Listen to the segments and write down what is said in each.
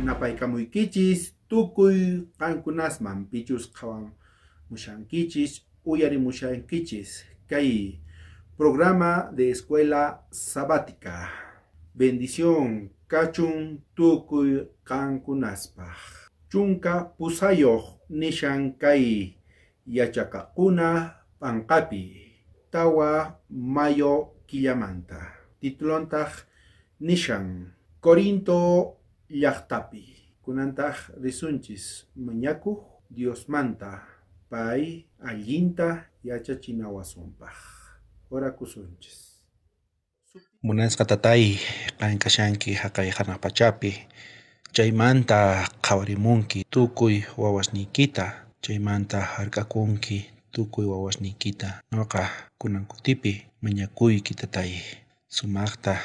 napaykamuykichis tukuy qankunasman pichus qawan mushankichis uyarimushankichis kay programa de escuela sabática. Bendición kachun tukuy qankunaspaj. Chunka pusayoq nishan kay yachaqakuna panqapi tawa mayo killamanta. Titulontaj nishan Corinto llaqtapi. Kunantaj risunchis mañakuq Dios manta pay allinta yachachinawasunpaj. Orakusunchis. Munasqa tatay qankashanki haqay hanapachapi chaymanta qhawarimunki tukuy wawasniykita chaymanta hark'akunki tukuy wawasniykita nuqa kunan kutipi mañakuyki tatay sumaqta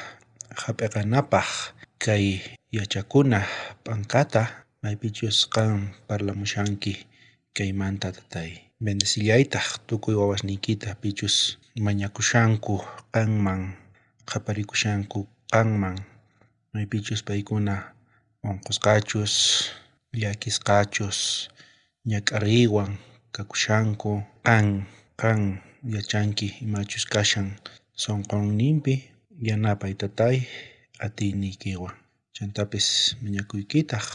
hap'iqanapaq kay yachakuna p'ankata maypichus qan parlamushanki kaymanta tatay bendisillaytaq tukuy wawasniykita pichus mañakushanku qanman qhaparikushanku qanman maypichus paykuna unqusqachus llakisqachus ñak'ariywan kakushanku qan yachanki imachus kashan sunqunninpi yanapay tatay atiynikiwan chantapis mañakuykitaq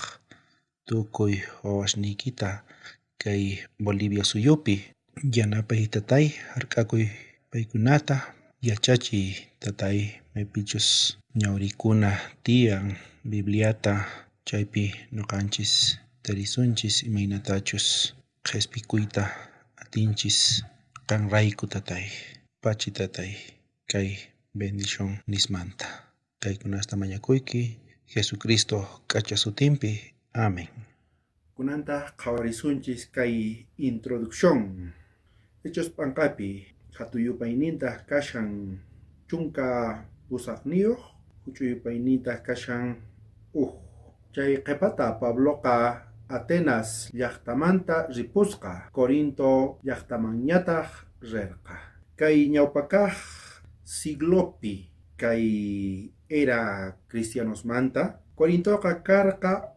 tukuy wawasniykita kay Bolivia suyupi yanapay tatay hark'akuy paykunata yachachiy tatay maypichus ñawrikuna tiyan Bibliata chaypi nuqanchis tarisunchis imaynatachus qhispikuyta atinchis qanrayku tatay pachi tatay kay bendición nismanta kaykunasta mañakuyki Jesucristo k'acha sutinpi amén. Kunantaj qhawarisunchis kay introducción. Hechos p'anqapi qhatuyupaynintaj kashan chunka pusaqniyuq huch'uyupaynintaj kashan Chay qhipata Pabloqa Atenas llaqtamanta ripusqa Corinto llaqtamanñataq rirqa. Kay ñawpaqaj siglopi kay era cristianosmanta Corintoqa karqa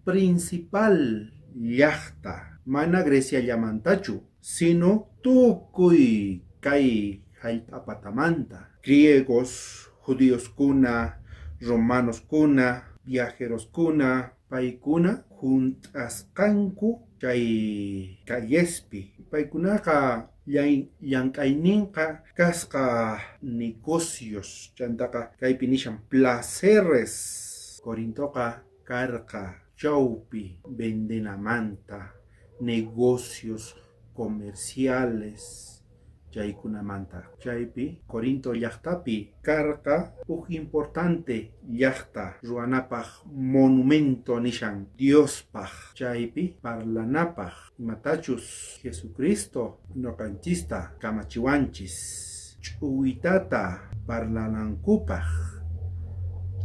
principal llaqta mana Greciallamantachu sino tukuy kay hallp'apatamanta griegos, judioskuna, romanoskuna, viajeroskuna paykuna junt'asqanku chay callespi. Paykunaqa llank'ayninqa kasqa negocios chantaqa kaypi nishan placeres. Corintoqa karqa chawpi vendenamanta negocios comerciales chaykunamanta. Chaypi Corinto llaqtapi karqa importante llaqta ruwanapaq monumento nishan Diospaq. Chaypi parlanapaq imatachus Jesucristo noqanchista kamachiwanchis ch'uwitata parlanankupaq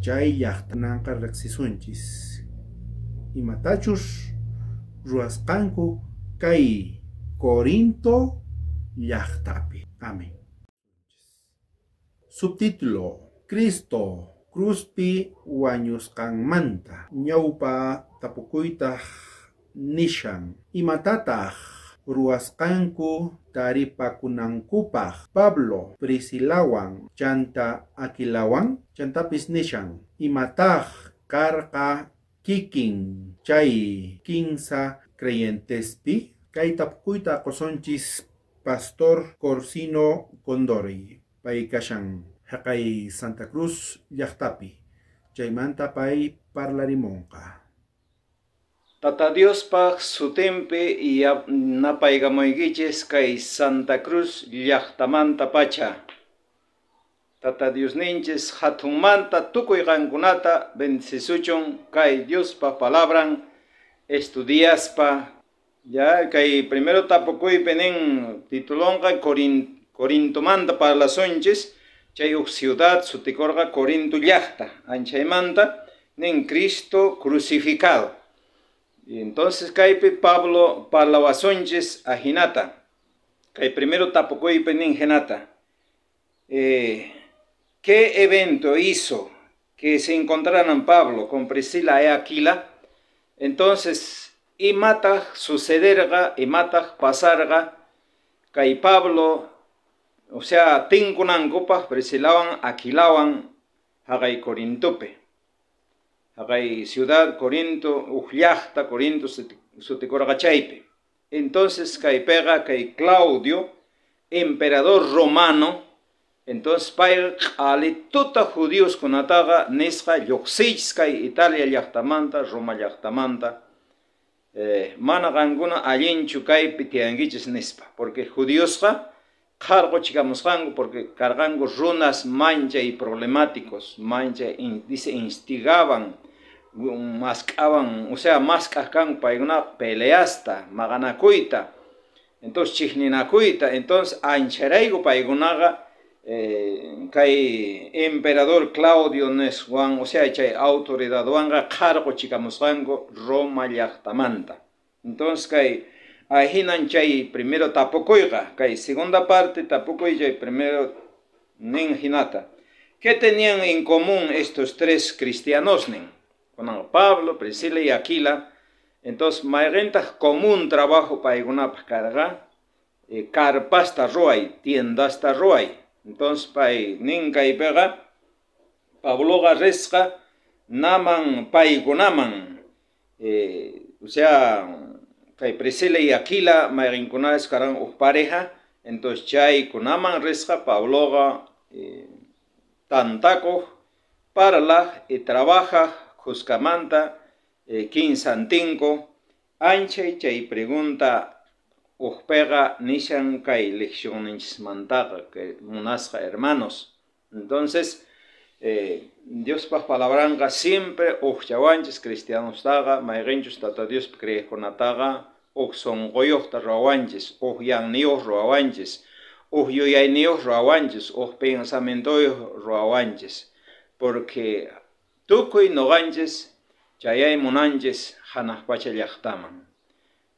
chay llaqtananqa riqsisunchis imatachus ruwasqanku kay Corinto llaqtapi. Amén. Subtítulo: Cristo cruzpi wañusqanmanta ñawpa tapukuytaq nishan imatataq ruwasqanku taripakunankupaq Pablo Priscilawan chanta Aquilawan chantapis nishan imataq karqa kikin chay kinsa creyentespi kay tapukuyta qosunchis Pastor Corsino Condori pay kashan haqay Santa Cruz llaqtapi chaymanta pay parlarimunqa. Tata Diospaq sutinpi napaykamuykichis kay Santa Cruz llaqtamanta pacha. Tata Diosninchis hatunmanta tukuy qankunata bendisisuchun kay Diospa palabran estudiaspa. Ya kay primero tapukuypi nin titulonqa Corintomanta parlasunchis chay ciudad sutikorqa Corinto llaqta anchaymanta nin Cristo crucificado. Y entonces kaypi Pablo parlawasunchis ahinata. Kay primero tapukuypi nin hinata. ¿Qué evento hizo que se encontraran Pablo con Priscila y Aquila Entonces, imata sucederga, imata pasarga, kay Pablo, o sea, tinkunankupas presilawan, aquilawan, hagay Corintope. Hagay ciudad Corinto, ujllajta Corinto, sutikoragachaype. Entonces, kay pega, kay Claudio, emperador romano, entonces, pay ali tuta judíos kunataga nisqa lluqsich kay Italia llaqtamanta, Roma llaqtamanta, mana qankuna allinchu kaypi tiyankichis nispa, porque judíosqa qarqu chikamusqanku, porque karqanku runas mancha y problemáticos, mancha dice instigaban, mascaban, o sea, mascascan payguna peleasta, maganakuyta, entonces chigninakuyta, entonces ancharaygu paygunaga kay emperador Claudio Neswan, o sea, chay autoridad wanga cargo chikamusqanku Roma llaqtamanta. Entonces kay ahinan chay primero tapukuyqa, kay segunda parte tapukuy chay primero nin hinata. ¿Qué tenían en común estos tres cristianos nin? Con Pablo, Priscila y Aquila. Entonces, mayrentas común trabajo paygunapaq karqa, carpasta ruay, tiendasta ruay. Entonces, pay ninkay pega, Pablo Garresca, naman paygunaman, o sea, kay Priscila y Aquila, mayrinkunas karan pareja, entonces chay kunaman resca, Pablo tantaco, parla y trabaja, juscamanta, quinsantinco, anche chay pregunta, pega nishan kay lecciones mantaga que munasca hermanos. Entonces Dios pa palabranca siempre chawanches cristianos taga mayrenchus tata Dios cree conataga son goyota rawanches yang nios rawanches yoyay nios rawanches pensamiento rawanches, porque tukuy noganches chayay munanches hanajpacha llaqtaman.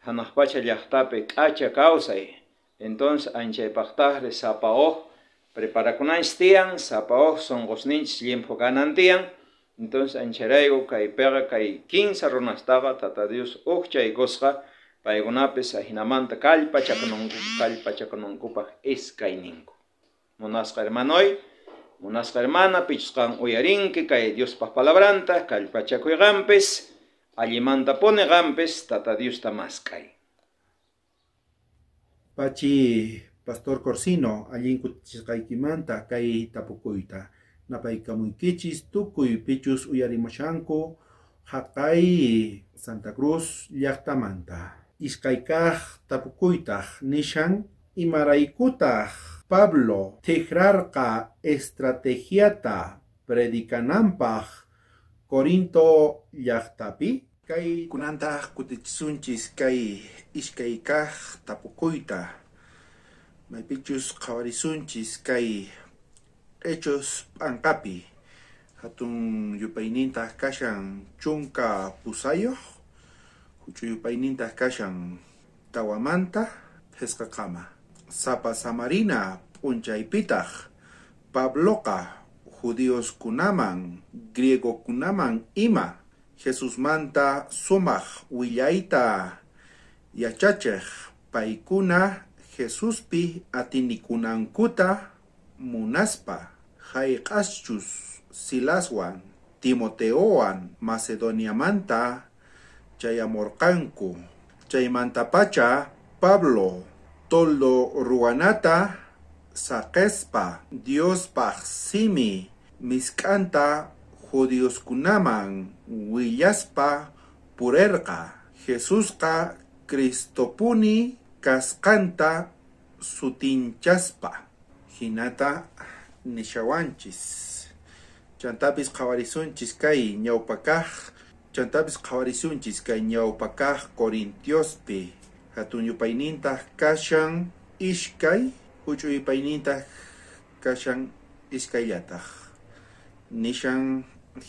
Hanajpacha llaqtape k'acha kawsay, entonces anchaypaqtaqri sapao preparakunanchis tiyan, sapao sonqosninchis limpio kanantiyan, entonces ancharayku kay pega kay 15 runastaqa tata Dios chaykusqa paykunapis ahinamanta kallpachakunankupaq iskay ninku. Munasqa hermanoy, munasqa hermana, pichusqan uyarinki kay Diospaq palabranta, kallpachakuyqanpis, allimanta poneqanpis tata Dios tamaskay. Pachi Pastor Corsino, allin kutisqaykimanta kay tapukuyta. Napaykamuykichis tukuy pichus uyarimushanku haqay Santa Cruz llaqtamanta. Iskaykaq tapukuytaq nishan imaraykutaq Pablo tikrarqa estrategiata predikananpaq Corinto llaqtapi. Kay kunantaq kutichisunchis kay iskaykaq tapukuyta. Maypichus qhawarisunchis kay Hechos P'anqapi. Hatun yupaynintaq kashan chunka pusayoq, huchu yupaynintaq kashan tawamanta Pesqaqama. Sapa Samarina p'unchaypitaq Pabloqa judíos kunaman, griego kunaman ima Jesus manta sumaq willayta yachacheq paykuna Jesuspi atinikunankuta munaspa hayq'aschus Silaswan Timoteowan Macedoniamanta chayamurqanku. Chaymantapacha Pablo toldo ruwanata saqespa Diospaq simi misk'anta judíoskunaman willaspa purerqa. Jesusqa Cristopuni kasqanta sutinchaspa. Hinata nishawanchis. Chantapis qhawarisunchis kay ñawpakaq, chantapis qhawarisunchis kay ñawpakaq Corintiospi. Hatun yupaynintaq kashan ishkay, huchu yupaynintaq kashan iskayllataq. Nishan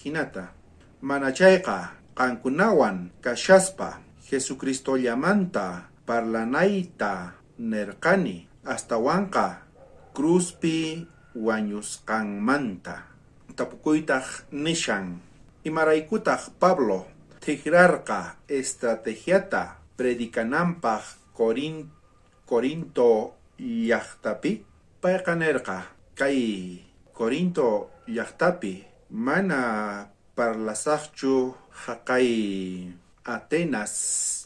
hinata. Manachayqa qankunawan kashaspa Jesucristo llamanta parlanayta nerqani astawanqa cruzpi wañusqanmanta. Tapukuytaq nishan imaraykutaq Pablo tigrarqa estrategiata predicananpaq Corinto llaqtapi payqa nirqa kay Corinto llaqtapi mana parlasaqchu haqay Atenas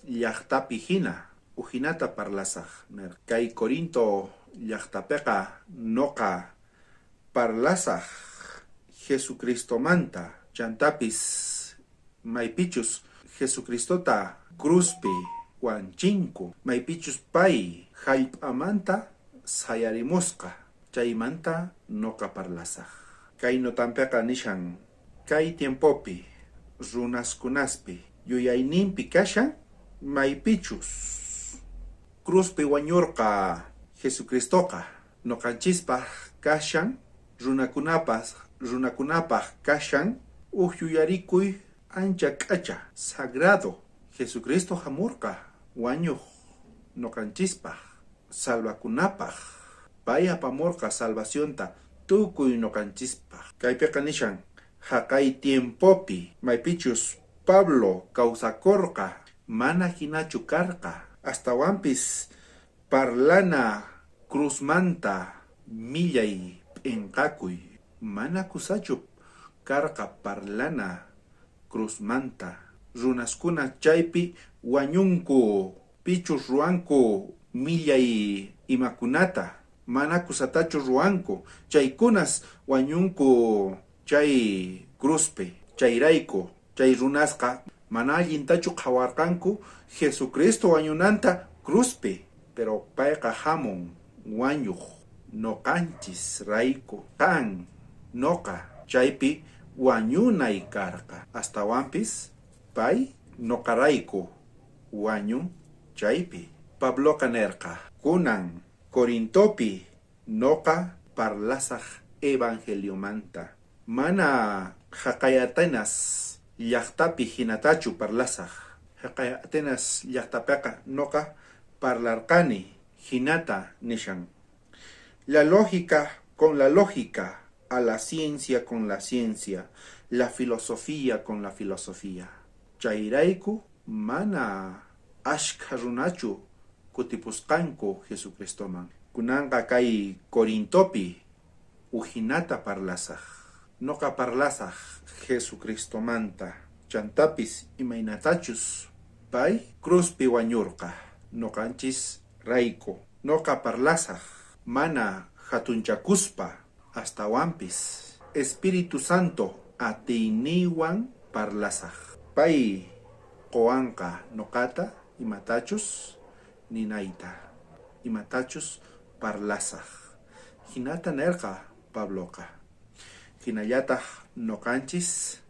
llaqtapi hina uhinata parlasaq nir. Kay Corinto llaqtapiqa noqa parlasaq Jesucristo manta chantapis maypichus Jesucristota cruzpi wanchinko maypichus pay hallp'amanta sayarimusqa chaymanta noqa parlasaq. Kay notanpiqa nishan kay tiempopi runaskunaspi yuyayninpi kashan maypichus cruzpi wañurqa Jesucristoqa noqanchispaq kashan runakunapaq kashan yuyarikuy ancha k'acha sagrado Jesucristo hamurqa wañuq noqanchispaq salvakunapaq pay apamurqa salvacionta tukuy noqanchispaq. Kaypiqa nishan haqay tiempopi maypichus Pablo kawsakurqa mana hinachu karqa astawanpis parlana cruzmanta millay p'inqakuy mana kusachu karqa parlana cruzmanta runaskuna chaypi wañunku pichus ruanku millay imakunata mana kusatachu ruanku chaykunas wañunku chay cruzpi chayrayku chay runasqa mana allintachu qhawarqanku Jesucristo wañunanta cruzpi pero payqa hamun wañuq noqanchis rayku kan noqa chaypi wañunay karqa astawanpis pay noqarayku wañun chaypi. Pablo kanerqa kunan Corintopi noqa parlasaq evangeliomanta mana haqay Atenas llaqtapi hinatachu parlasaq. Haqay Atenas llaqtapiqa noqa parlarqani hinata nishan. La lógica con la lógica, a la ciencia con la ciencia, la filosofía con la filosofía. Chayrayku mana ashka runachu kutipusqanku Jesucristoman. Kunanqa kay Corintopi uhinata parlasaq. Noqa parlasaq Jesucristomanta. Chantapis imaynatachus pay cruzpi wañurqa. Noqanchis rayku. Noqa parlasaq mana hatunchakuspa astawanpis Espíritu Santo atiyniwan parlasaq. Pay qowanqa noqata imatachus ninayta imatachus parlasaq. Hinata nerqa Pabloqa. Hinallataq noqanchis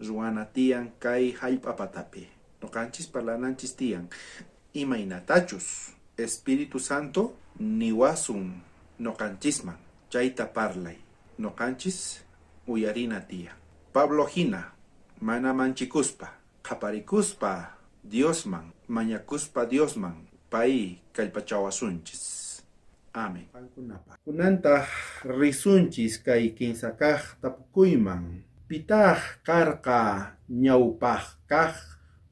ruana tiyan kay hallp'apatapi. Noqanchis parlananchis tiyan imaynatachus Espíritu Santo niwasun noqanchisman chayta parlay. Noqanchis uyarina tiyan. Pablo hina mana manchikuspa qhaparikuspa Diosman mañakuspa Diosman pay kallpachawasunchis. Amén. Kunanta risunchis kay kinsakaq tapukuyman. Pitaq karqa ñawpaq kaq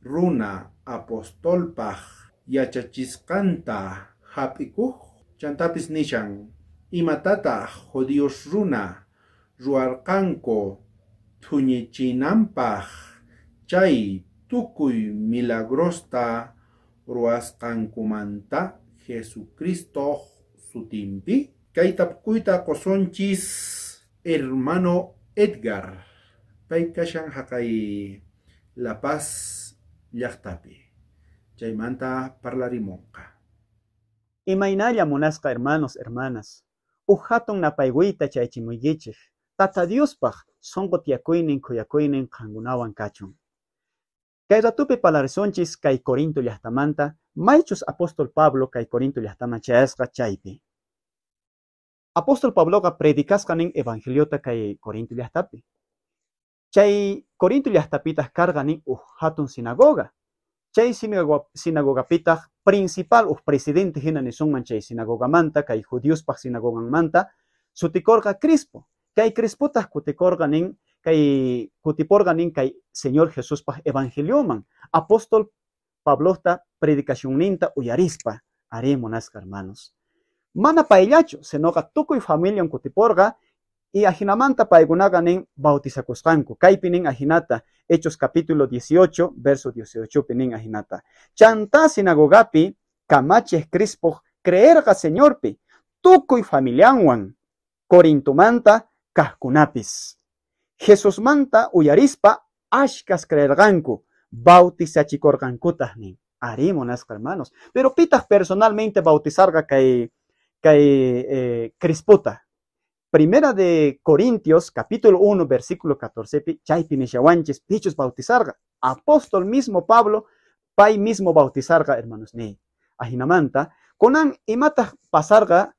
runa apostolpaq yachachisqanta hap'ikuq chantapis nishan imatataq judíos runa ruwarqanku thuñichinanpaq chay tukuy milagrosta ruwasqankumanta Jesucristo sutinpi. Kay tapukuyta qosunchis hermano Edgar. Pay kashan haqay La Paz llaqtapi. Chaymanta parlarimonqa. Imaynalla munasqa hermanos, hermanas. Hatun napayguita chaychimuygichik. Tata Diospaq sonqo tiyakuynin kuyakuynin qankunawan kachun. Kay ratupi parlarisunchis kay Corinto llaqtamanta maychus apóstol Pablo kay Corinto llaqtaman chayasqa chaypi. Apóstol Pabloqa predikasqanin evangeliota kay Corinto llaqtapi. Chay Corinto llaqtapitaq karqanin hatun sinagoga. Chay sinagogapitaq principal presidente hina nisunman chay sinagogamanta kay judiospaq sinagogamanta sutikorqa Crispo. Kay Crispotaq kutikorqanin kay kutiporga nin kay Señor Jesús pa evangelio man. Apóstol Pablo ta predicación ninta uyarispa. Are monasca hermanos. Mana paillacho, senoga tukuy familia un kutiporga y ajinamanta paigunaga nin bautizacoscanco. Kaipinin ajinata, Hechos capítulo 18, verso 18 pinin ajinata. Chanta sinagogapi, camaches crispo, creerga señorpi, tukuy familianwan, corintumanta, cascunapis. Jesús manta uyarispa, ashkas creerganku, bautizachicorgancutas nin. Arimonas hermanos. Pero pitas personalmente bautizarga kay Crispota. Primera de Corintios, capítulo 1, versículo 14, chaypinishawanches, pichos bautizarga. Apóstol mismo Pablo, pai mismo bautizarga, hermanos, ne. Ajinamanta, conan imata pasarga,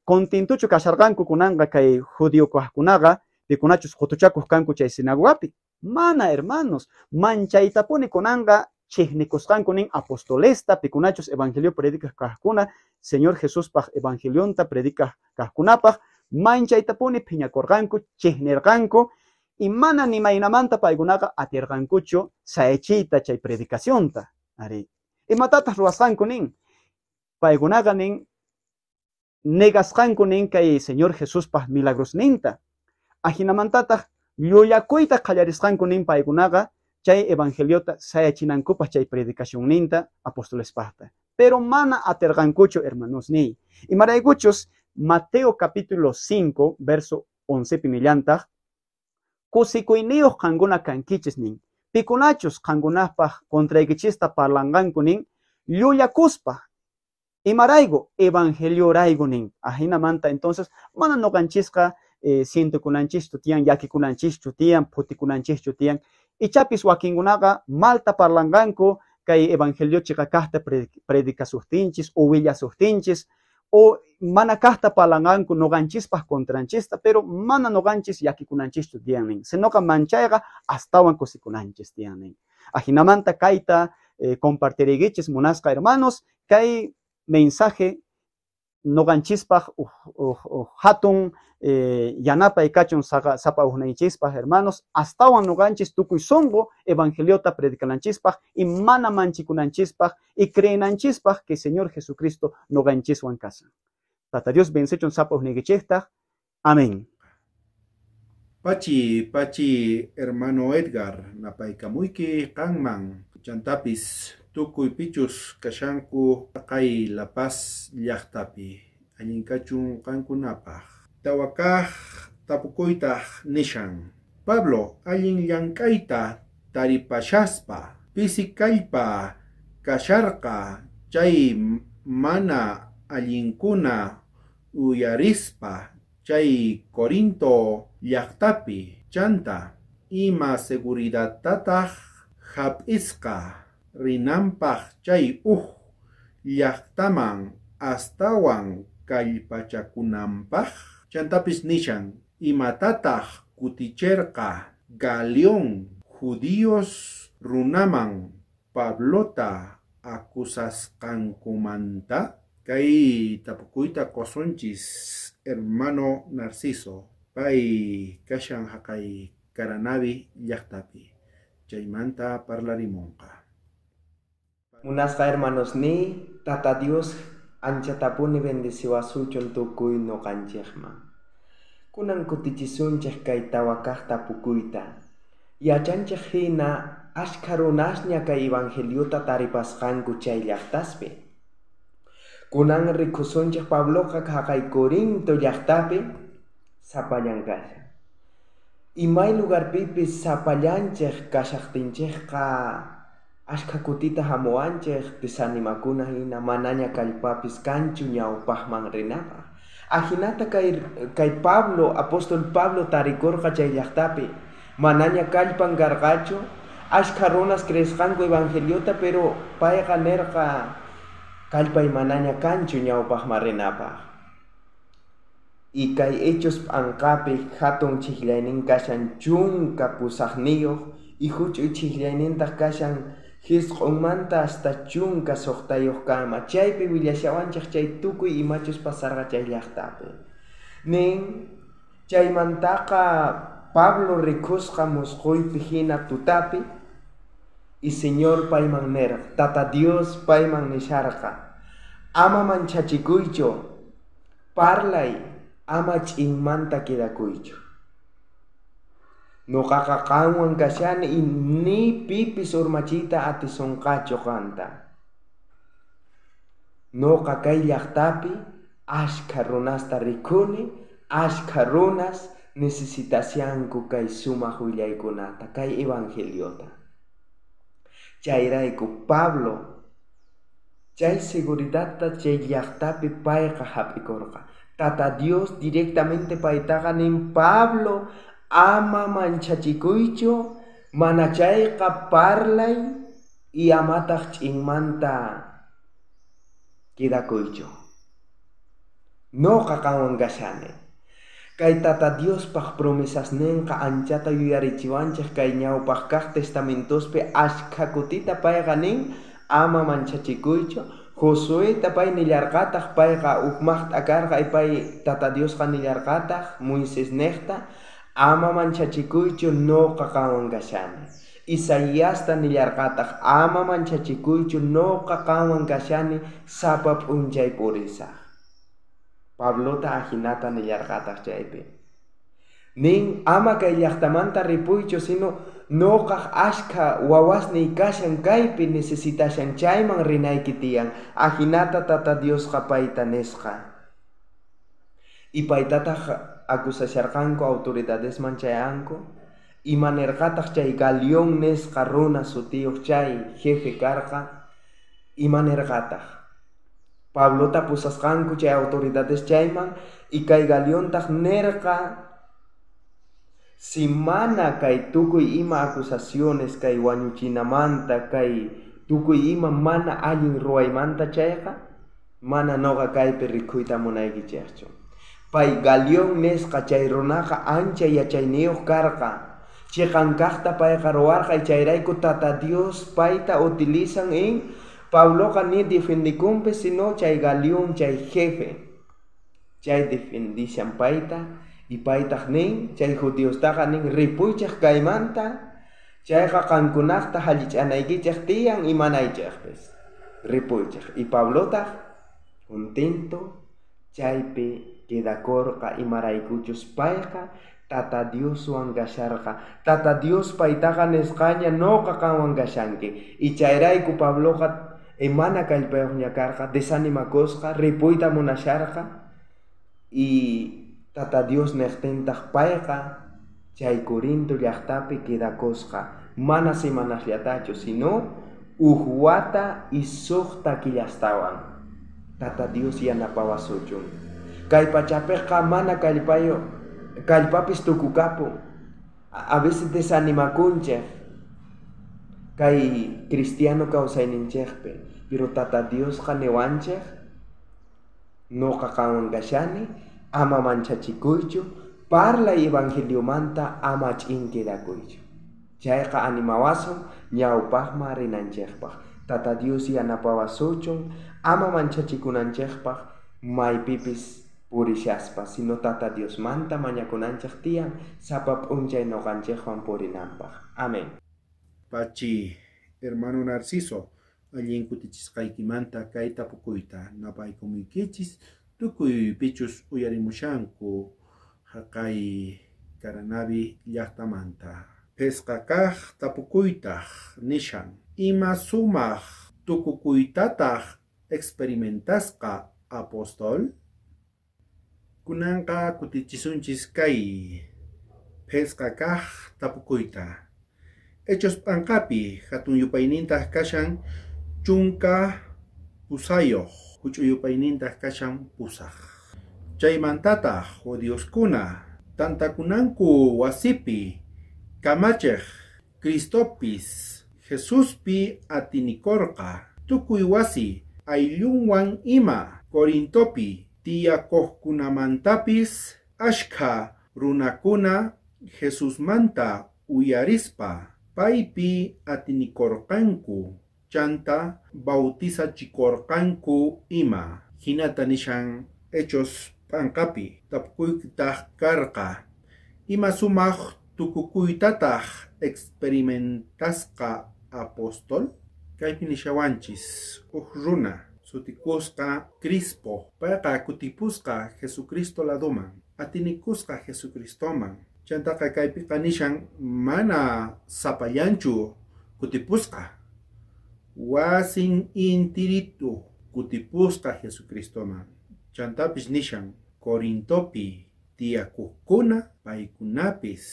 contintucho kasharganku kunanga kay judío kunaga, de kunachos jotuchacos kanku chay sinagogapi. Mana, hermanos, manchaitapone konanga, chihnicoscanco nin apostolesta, picunachos evangelio predica cascuna, Señor Jesús paj evangelionta predica cascunapaj, manchaitapone piñacorganco, chihnerganco, y mana ni mainamanta paigunaga atiergancucho, saechita chay predicacionta. Ari. Y matatas ruasanco nin, paigunaga nin, negascanco nin kay Señor Jesús paj milagros ninta. Ajinamantata, lluyacuita callariscanco nin paigunaga, chay evangeliota sayachinankupas chay predicación ninta apóstoles pasta. Pero mana atergancucho, hermanos, ni. Y maraiguchos, Mateo capítulo 5, verso 11 pinillanta, kusikuineos kanguna kankiches nin, pikunachos kangunapaj contraigichista parlanganku nin, lluyakuspa. Y maraigo, evangelio raigo nin. Ajina manta, entonces, mana no ganchisca, siento kunanchisto tian, yaki kunanchisto tian, puti kunanchisto tian, y chapis wakingunaga malta parlanganco kay evangelio chikakasta predica sustinchis o villa sustinchis o mana kasta parlanganco no ganchispas contranchista pero mana no ganchis yakikunanchisto tianin senoka manchaiga astawan cosikunanchis tianin ajinamanta kaita compartirigichis monasca hermanos kay mensaje no ganchispas hatun yanapa y cachon sapa unaichispas hermanos astawan no ganchis tukuy songo evangeliota predicalanchispaj y mana manchikunanchispaj y creenanchispaj que Señor Jesucristo no ganchiswan casa. Tata Dios bensechon sapa unigichista. Amén. Pachi hermano Edgar napaykamuiki kanman chantapis tukuy pichus kashanku kay La Paz llaqtapi allinkachun kankunapaj tawakaj tapukuytaj nishan Pablo allin llank'ayta taripashaspa pisikallpa kasharqa chay mana allinkuna uyarispa chay Corinto llaqtapi chanta ima seguridadtataq hap'isqa rinanpaq chay llaqtaman astawan kallpachakunanpaq chantapis nishan imatataq kuticherqa Galión judíos runaman Pablota acusasqankumanta kay tapukuyta qosunchis hermano Narciso pay kashan haqay Caranavi llaqtapi chaymanta parlarimunqa. Munasqa hermanos ni Tata Dios anchatapuni bendiciwasuchun tukuy noqanchikman. Kunan kutichisunchik kay tawakaq tapukuyta. Yachanchik hina ashkha runasña kay evangeliota taripasqanku chay llaqtaspi. Kunan rikusunchik Pabloqa haqay Corinto llaqtapi sapallanqasha. Imay lugarpipis sapallanchik kashaqtinchikqa ashka kutita hamuanchik pisanimakuna hina manaña kallpapis kanchu ñawpaqman rinapaq. Ajinata kay Pablo, apóstol Pablo tarikurqa chay llaqtapi manaña kallpan karqachu ashka runas creesqanku evangeliota pero payqa nerqa kallpay manaña kanchu ñawpaqman rinapaq. Y kay hechos anqapi hatun chiklaynin kashan chunka pusaqniyuq y huch'uy chiklayninta kashan hisq'unmanta hasta chunka suqtayuq kama chaypi willashawanchik chay tukuy imachus pasarqa chay llaqtapi nin chaymantaqa Pablo rikusqa musquypi hina tutapi y Señor payman ner, Tata Dios payman nisharqa, ama manchachikuychu, parlay ama ch'inmanta quedakuychu. Nuqaqa qanwan kashani y ni pipis urmachita atisonqachu qanta. Nuqa kay llaqtapi ashka runasta rikuni, ashka runas necesitacianku kay sumaq willaykunata, kay evangeliota. Chayrayku Pablo chay seguridadta chay llaqtapi payqa hap'ikurqa. Tata Dios directamente paytaqa nin Pablo ama manchachikuychu, mana chayqa parlay y amataq ch'inmanta quedakuychu. Noqa qanwan kashani. Kay Tata Diospaq promesas ninqa anchata yuyarichiwanchik kay ñawpaq kaq testamentospi ashka kutita payqa nin ama manchachikuychu. Josueta pay nillarqataq payqa ukmaqta karqa y pay Tata Diosqa nillarqataq Moisés niqta ama manchachikuychu noqa qanwan kashani. Isaíasta nillarqataq ama manchachikuychu noqa qanwan kashani sapa p'unchay purisaq. Pablota ajinata nillarqataq chaypi. Nin ama kay llaqtamanta ripuychu sino noqaq ashka wawasniy kashan kaypi necesitashan chayman rinayki tiyan. Ajinata Tata Diosqa payta nisqa. Y paytataq acusasharqanku autoridadesman chayanku. Imanirqataq chay Galión nisqa runa sutiyuq chay jefe karqa. Imanirqataq Pablota pusasqanku chay autoridades chayman y kay Galiontaq nerqa si mana kay tukuy ima acusaciones kay wañuchinamanta kay tukuy ima mana allin ruwaymanta chayqa mana noqa kaypi rikhuyta munaykichikchu. Pay Galión nisqa chay runaqa ancha yachayniyuq karqa. Chiqankaqta payqa ruwarqa y chayrayku Tata Dios payta utilizan en Pabloqa ni defendikumpi sino chay Galión chay jefe. Chay defendishan payta y paytaq nin chay judiostaqa nin ripuychik kaymanta chayqa qankunaqta hallich'anaykichik tiyan y manaychikpis ripuychik. Y Pablotaq contento chaypi quedakorqa imaraykuchus payqa Tata Dioswan kasharqa. Tata Dios paytaqa nisqaña noqa qanwan kashanki. Y chayrayku Pabloqa mana kallpayuq ñakarqa, desanimakusqa, ripuyta munasharqa y Tata Dios niqtintaq payqa chay Corinto llaqtapi quedakusqa. Mana semanasllatachu sino wata y suqta killastawan. Tata Dios yanapawasuchun. Kay pachapiqa mana kallpapis tukukapu. A veces desanimakunchik kay cristiano kawsayninchikpi, pero Tata Dios niwanchik noqa qanwan kashani ama manchachikuychu, parlay evangeliomanta ama ch'in quedakuychu. Chayqa animawasun ñawpaqman rinanchikpaq. Tata Dios yanapawasuchun ama manchachikunanchikpaq maypipis purishaspa, sino Tata Dios manta mañakunanchik tiyan sapa p'unchay noqanchikwan purinanpaq. Amén. Pachi, hermano Narciso, allin kutichisqaykimanta kay tapukuyta napaykumuykichis tukuy pichus uyarimushanku haqay Caranavi llaqtamanta. Pesqa kaq tapukuytaq nishan ima sumaq tukukuytataq experimentasqa apostol? Kunanqa kutichisunchis kay pesqa kaq tapukuyta. Hechos p'anqapi hatun yupaynintaq kashan chunka pusayoq, huch'u yupaynintaq kashan pusaq. Chaymantataq judioskuna tantakunanku wasipi kamachiq Cristopis Jesuspi atinikorqa tukuy wasi ayllunwan ima Corintopi tiyakuqkunamantapis ashka runakuna Jesusmanta uyarispa paypi atinikorqanku chanta bautizachikorqanku ima. Hinata nishan Hechos p'anqapi tapukuytaq karqa ima sumaq tukukuytataq experimentasqa apóstol kaypi nishawanchis runa sutikusqa Crispo payqa kutipusqa Jesucristo laduman atinikusqa Jesucristoman chantaqa kaypiqa nishan mana sapallanchu kutipusqa wasin intiritu kutipusqa Jesucristoman chantapis nishan Corintopi tiyakuqkuna paykunapis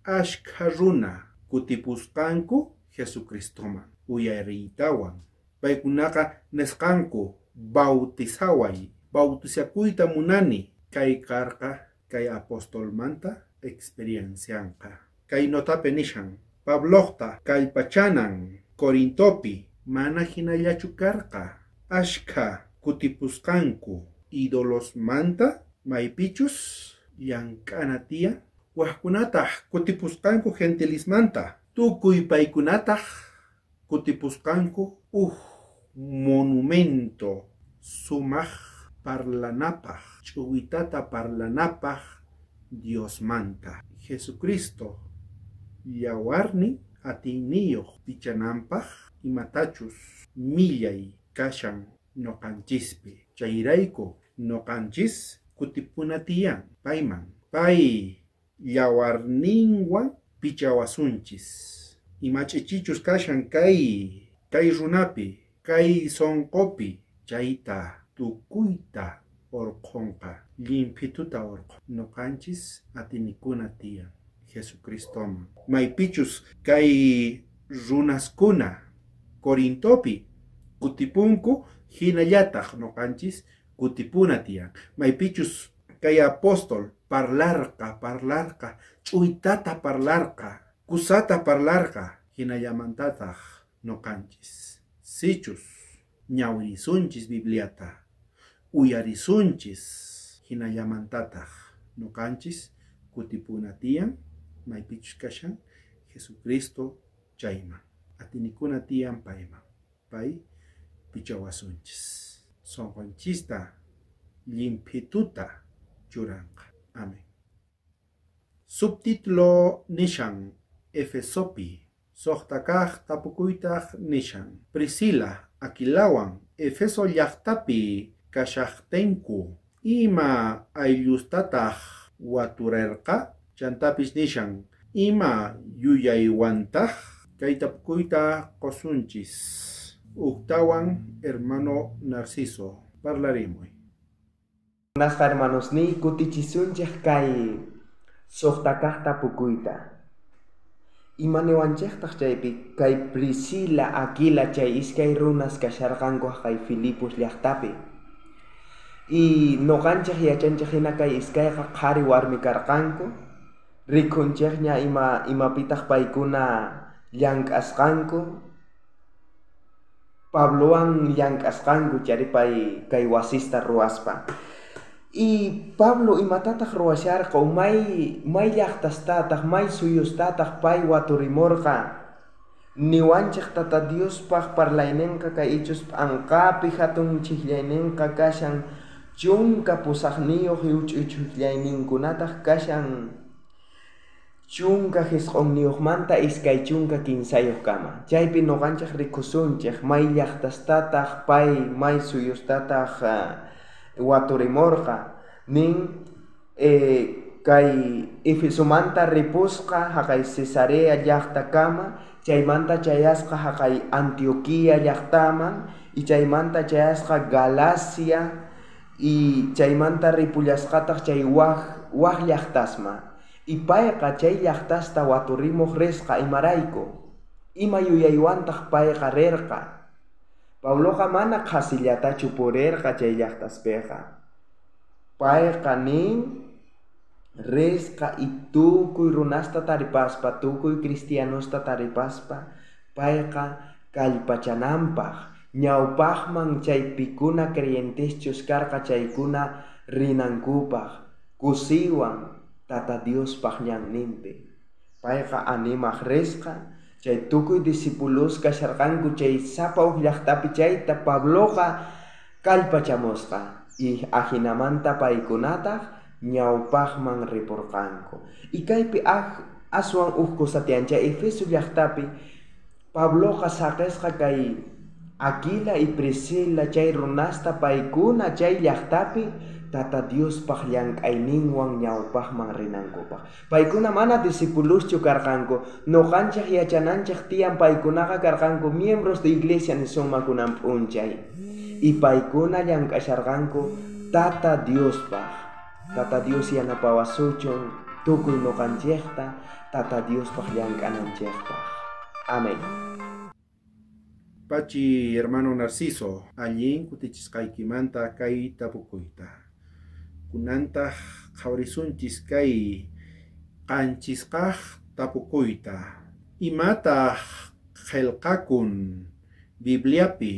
ashkha runa kutipusqanku Jesucristoman uyariytawan paykunaqa nisqanku bautizaway bautizakuyta munani kay karqa kay apostolmanta experiencianqa kay notapi nishan Pabloqta kallpachanan Corintopi mana hinallachu karqa ashkha kutipusqanku idolosmanta maypichus llank'ana tiyan waqkunataq kutipusqanku gentilismanta tukuy paykunataq kutipusqanku monumento sumaq parlanapaq ch'uwitata parlanapaq Diosmanta Jesucristo yawarnin atinniyuq pichananpaq imatachus millay kashan noqanchispi chayrayku noqanchis kutipuna tiyan payman pay yawarninwan pichawasunchis imach'ichichus kashan kay runapi kay sonqopi chayta tukuyta orqonqa limpituta orqon noqanchis atinikuna tiyan Jesucristoman maypichus kay runaskuna Corintopi kutipunku hinallataq noqanchis kutipuna tiyan maypichus kay apóstol parlarqa ch'uytata parlarqa kusata parlarqa hinallamantataq noqanchis sichus ñawrisunchis Bibliata uyarisunchis hinallamantataq noqanchis kutipuna tiyan maypichus kashan Jesucristo chayman atinikuna tiyan payman pay pichawasunchis sonqonchista limpituta churanqa amén subtítulo nishan Efesopi soqtakaq tapukuytaq nishan Priscila Aquilawan Efeso llaqtapi kashaqtenku ima ayllustataq waturerqa chantapis nishan ima yuyaywantaq kay tapukuyta qosunchis uktawan hermano Narciso parlarimuy Nasqa hermanosni kutichisunchik kay soqtakaq tapukuyta imaniwanchiktaj chaypi kay Priscila Aquila chay iskay runas kasharqanku kay Filipos llaqtapi y noqanchik yachanchik hina kay iskayqa qhari warmi karqanku rikunchikña imapitaq paykuna llank'asqanku Pablowan llank'asqanku charipay kay wasista ruwaspa y Pablo imatataq ruwasharqa may llaqtastataq may suyustataq pay waturimurqa niwanchik tata Diospaq parlayninqa kay ichus anqapi hatun chiqllayninqa kashan chunka pusaqniyuq yuch'uchullayninkunataq kashan chunka hisq'unniyuqmanta iskay chunka kinsayuq kama chaypi noqanchik rikusunchik may llaqtastataq pay may suyustataq waturimurqa nin kay Efesomanta ripusqa haqay Cesarea llaqta kama chaymanta chayasqa haqay Antioquia llaqtaman y chaymanta chayasqa Galacia y chaymanta ripullasqataq chay waq llaqtasma y payqa chay llaqtasta waturimuq risqa imarayku ima yuyaywantaq payqa rirqa Pabloqa mana qhasillatachu purirqa chay llaqtaspiqa payqa nin risqa y tukuy runasta taripaspa tukuy cristianosta taripaspa payqa kallpachananpaq ñawpaqman chaypikuna creyenteschus karqa chaykuna rinankupaq kusiwan tata Diospaq ñanninpi payqa animaq risqa chay tukuy discípulos kasharqanku chay sapawq llaqtapi chayta Pabloqa kallpachamusqa y ahinamanta paykunataq ñawpaqman ripurqanku y kaypi aswan ujkusatiancha Efeso llaqtapi Pabloqa saqisqa kay Aquila y Priscila chay runasta paykuna chay llaqtapi Tata Diospaq llank'ayninwan ñawpaqman rinankupaq. Paykuna mana discipuluschu karqanku, nuqanchaq yachananchaq tiyan paykunaqa karqanku miembros de iglesia nisummakunan p'unchay. Y paykuna llank'asharqanku Tata Diospaq. Tata Dios yanapawasuchun tukuy nuqanchikta Tata Diospaq llank'ananchikpaq. Amén. Pachi hermano Narciso, allin kutichisqaykimanta kay tapukuyta. Kunantaq qhawrisunchis kay qanchisqaq tapukuyta. Imataq qillqakun Bibliapi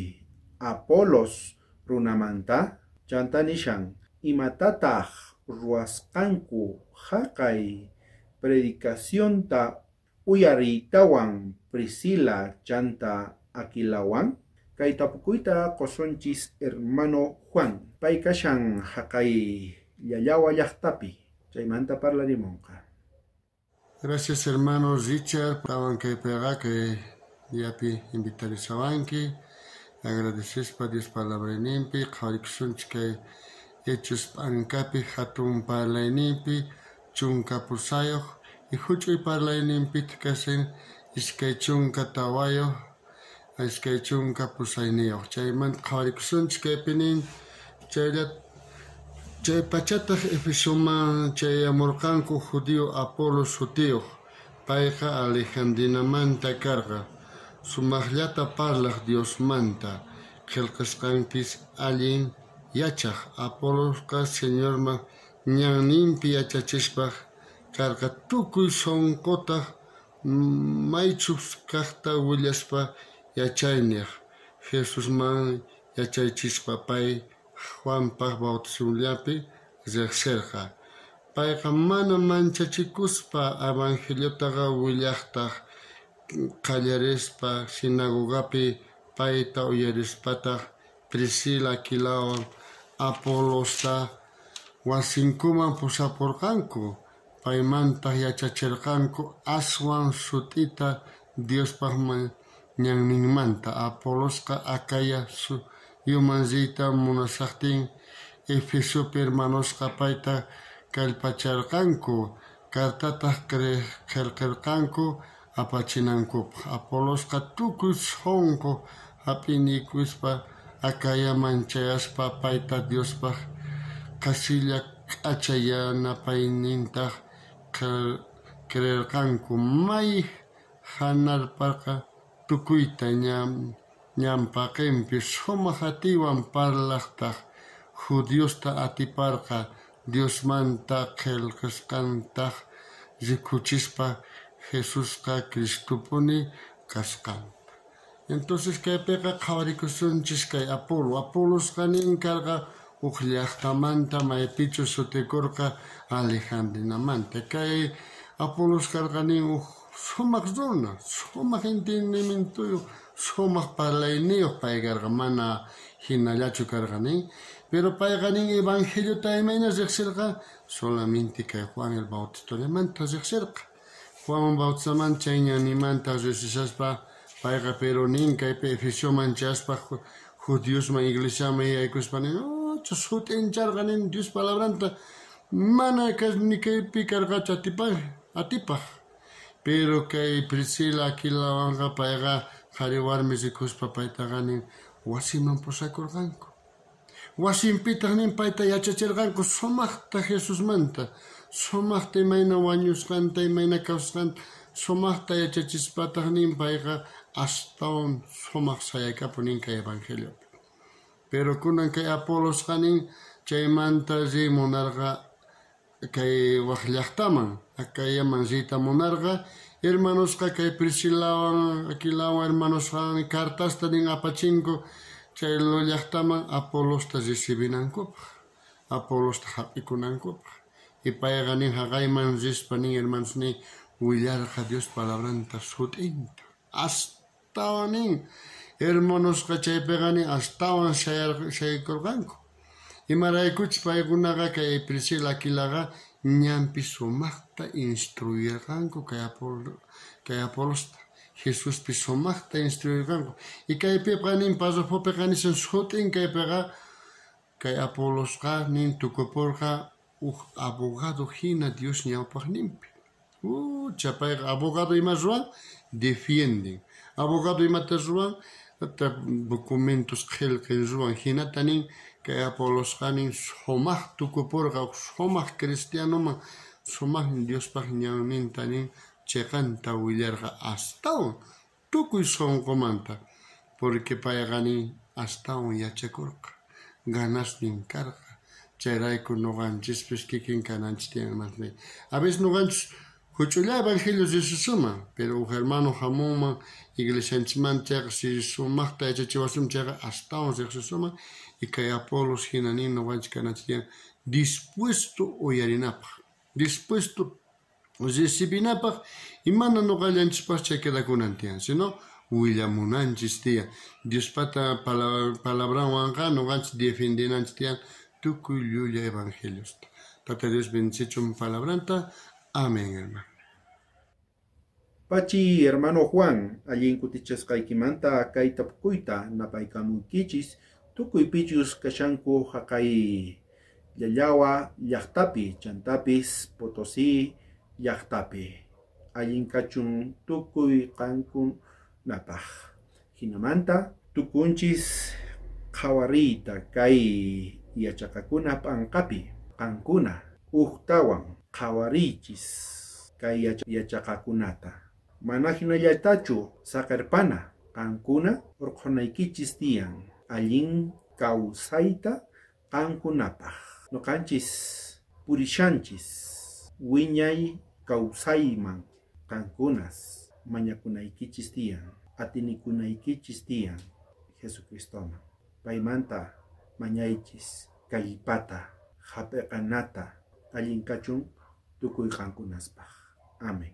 Apolos runamanta? Chanta nishan, imatataq ruwasqanku haqay predicacionta uyariytawan Priscila chanta Aquilawan? Kay tapukuyta qosunchis hermano Juan. Pay kashan haqay Yayawa llaqtapi. Chaymanta parlarimunqa. Gracias hermano Richard, tawan kay pega que yapi invitarizawanki. Agradeces pa Dios palabrinimpi, qhawrikusunchik kay hechos ankapi hatun parlayninpi, chunka pusayoq, y huch'uy parlayninpi kasin iskay chunka tawayoq, iskay chunka pusayniyoq. Chaymanta qhawrikusunchik kaypinin chay pachataq Efesoman chay amurqanku judío Apolos sutiyuq. Payqa Alejandrinamanta karqa. Sumaqllata parlaq Diosmanta. Qillqasqanpis allin yachaq. Apolosqa Señorman ñanninpi yachachishpaq karqa tukuy sonqotaq maychus kaqta willashpa yachayniq. Jesusman yachaychispa pay Juanpaq bautizunllapi riqsirqa. Payqa mana manchachikuspa evangeliotaqa willaqtaq qallarispa sinagogapi payta uyarispataq Priscila Aquilawan Apolosta wasinkuman pusapurqanku. Paymantaq yachachirqanku aswan sutita Diospaqman ñanninmanta. Apolosqa Acaya yumansiyta munasaqtin Efesopi hermanosqa payta kallpacharqanku. Kartataq qillqirqanku apachinankupaq. Apolosqa tukuy sonqo hap'iniykuspa Acayaman chayaspa payta Diospaq qasilla q'achayanapayninta creerqanku. May hanarpaqa tukuyta ñampaqinpi sumaq atiwan parlaqtaq judiosta atiparqa Diosmanta qillqasqantaq rikuchispa Jesusqa Cristupuni kasqanta. Entonces kaypiqa qhawrikusunchis kay Apolosqa nin karqa uq llaqtamanta maypichu sutikurqa Alejandrinamanta. Kay Apolos karqa nin uq sumaq runa, sumaq entendimientuyuq, sumaq parlayniyuq pay karqa, mana hinallachu karqa nin. Pero payqa nin evangeliota imayna riqsirqa solamente kay Juan el Bautistolamanta riqsirqa. Juan Bautizamanta chay ñanimanta riqsishaspa payqa pero nin kaypi Efesioman chaspa Judiosman iglesiaman yaykuspa nin sutincharqa nin Dios palabranta mana ni kaypi karqachu atipaq. Pero kay Priscila Aquilawanqa payqa qhari warmi rikuspa paytaqa nin wasiman pusakurqanku. Wasinpitaq nin payta yachachirqanku sumaqta Jesusmanta, sumaqta imayna wañusqanta, imayna kawsaqanta, sumaqta yachachispataq nin payqa astawan sumaq sayaykapu nin kay evangeliopi. Pero kunan kay Apolosqa nin chaymanta rimunarqa kay waq llaqtaman, Acayaman riyta munarqa, hermanosqa kay Priscilawan, Aquilawan hermanosqa cartasta nin apachinku chay llaqtaman Apolosta recibinankupaq, Apolosta hap'ikunankupaq. Y payqa nin haqayman rispa nin hermanos nin willarqa Dios palabranta sut'inta. Astawan nin hermanosqa chaypiqa nin astawan shaykurqanku. Imaraykuchus paykunaqa kay Priscila Aquilaqa ñampi sumaqta instruirqanku kay Apolosta. Jesús pi sumaqta instruirqanku. Y kaypiqa nin pasapupi nin sutin kaypiqa kay Apolosqa nin tukupurqa abogado hina Dios ñawpaq ninpi. Chapayqa abogado ima ruwan defienden. Abogado imata ruwan documentos qillqin ruwan hinata nin kay Apolosqa nin sumaq tukupurqa sumaq cristianoman sumaq Diospaq ñawninta nin chiqanta willarqa astawan tukuy sonqomanta porque payqa nin astawan yachakurqa ganasnin karqa chayrayku nuqanchispis kikin kananchis tiyan masmi a veces nuqanchis huch'ulla evangelios Jesusman pero hermano hamunman iglesianchikman chayqa si sumaqta yachachiwasunman chayqa astawan Jesusman y kay Apolos hina nin nuqanchis kananchis tiyan dispuesto uyarinapaq dispuesto recibinapaq imana nuqallanchispaq chay quedakunan tiyan sino willamunanchis tiyan Diospata palabranwanqa nuqanchis defendinanchis tiyan tukuy llulla evangelios. Tata Dios bendicichun palabranta. Amén, hermano. Pachi hermano Juan, allin kutichasqaykimanta kay tapukuyta napaykamunkichis tukuy pichus kashanku haqay llallawa llaqtapi chantapis Potosí llaqtapi allin kachun tukuy qankun napaq hinamanta tukunchis qhawariyta kay yachaqakuna p'anqapi qankuna uqtawan qhawariychis kay yachaqakunata mana hinallatachu saqirpana qankuna urqunaykichis tiyan allin kawsayta qankunapaq nuqanchis purishanchis wiñay kawsayman qankunas mañakunaykichis tiyan atinikunaykichis tiyan Jesucristoman paymanta mañaychis kallpata hap'iqanata allin kachun tukuy qankunaspaq. Amén.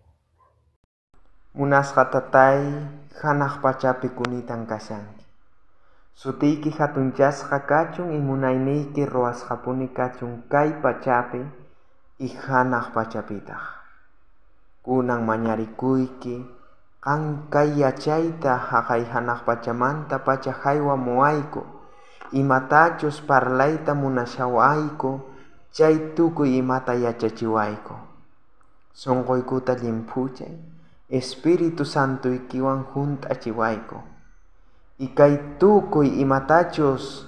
Munasqa tatay hanaq pachapi kunitan kashanki. Sutiyki hatunchasqa kachun y munayniyki ruwasqapuni kachun kay pachapi y hanaq pachapitaq. Kunan mañarikuyki qan kay yachayta haqay hanaq pachamanta pacha haywa muayku imatachus parlayta munashawayku chay tukuy imata yachachiwayku. Sonqoykuta limpuchay Espíritu Santuykiwan junt'achiwayku. Y kay tukuy imatachus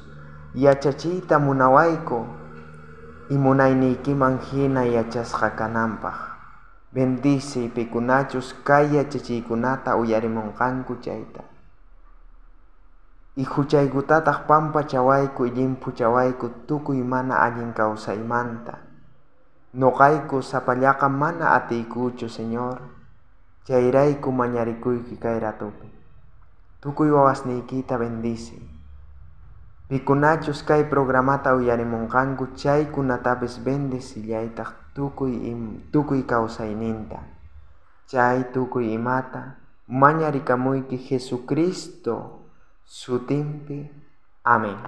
yachachiyta munawayku y munayniykiman hina yachasqa kananpaq. Bendice pikunachus kay yachachiykunata uyarimunqanku chayta. Y huchaykutataq pampachawayku y limpuchawayku tukuy mana allin kawsaymanta. Nuqayku sapallaqa mana atiykuchu Señor. Chayrayku mañarikuyki kay ratupi. Tukuy wawasniykita bendice. Pikunachus kay programata uyarimunqanku chaykunatapis bendicillaytaq tukuy kawsayninta. Chay tukuy imata mañarikamuyki Jesucristo sutinpi. Amén.